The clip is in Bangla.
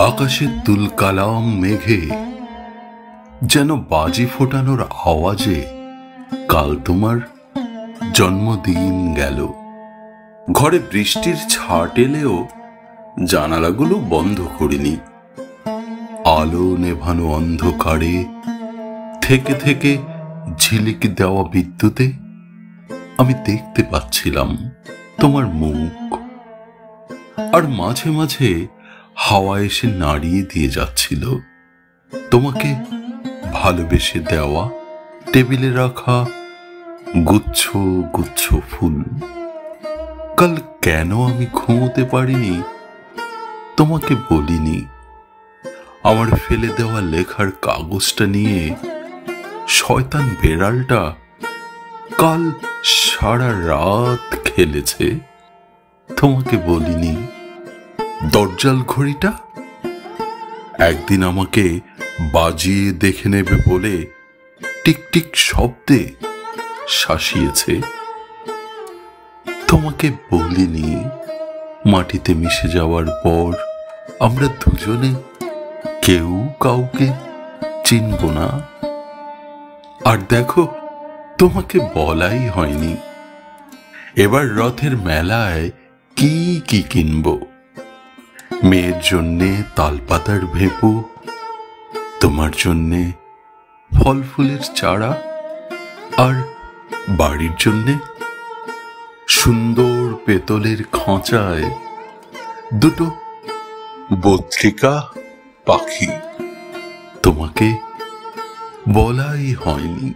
আকাশে তুলকালাম মেঘে যেন বাজি ফোটানোর আওয়াজে কাল তোমার জন্মদিন গেল। ঘরে বৃষ্টির ছাট এলেও জানালাগুলো বন্ধ করিনি। আলো নেভানো অন্ধকারে থেকে থেকে ঝিলিক দেওয়া বিদ্যুতে আমি দেখতে পাচ্ছিলাম তোমার মুখ, আর মাঝে মাঝে হাওয়া এসে নাড়িয়ে দিয়ে যাচ্ছিল তোমাকে ভালোবেসে দেওয়া টেবিলে রাখা গুচ্ছ গুচ্ছ ফুল। কাল কেন আমি ঘুমোতে পারিনি তোমাকে বলিনি। আমার ফেলে দেওয়া লেখার কাগজটা নিয়ে শয়তান বেড়ালটা কাল সারা রাত খেলেছে, তোমাকে বলিনি। দরজাল ঘড়িটা একদিন আমাকে বাজিয়ে দেখে নেবে বলে টিকটিক শব্দে শাসিয়েছে, তোমাকে বলিনি। মাটিতে মিশে যাওয়ার পর আমরা দুজনে কেউ কাউকে চিনব না। আর দেখো, তোমাকে বলাই হয়নি এবার রথের মেলায় কি কি কিনব। মেয়ের জন্যে তালপাতার ভেপু, তোমার জন্যে ফল ফুলের চারা, আর বাড়ির জন্যে সুন্দর পেতলের খাঁচায় দুটো বদ্রিকা পাখি। তোমাকে বলাই হয়নি।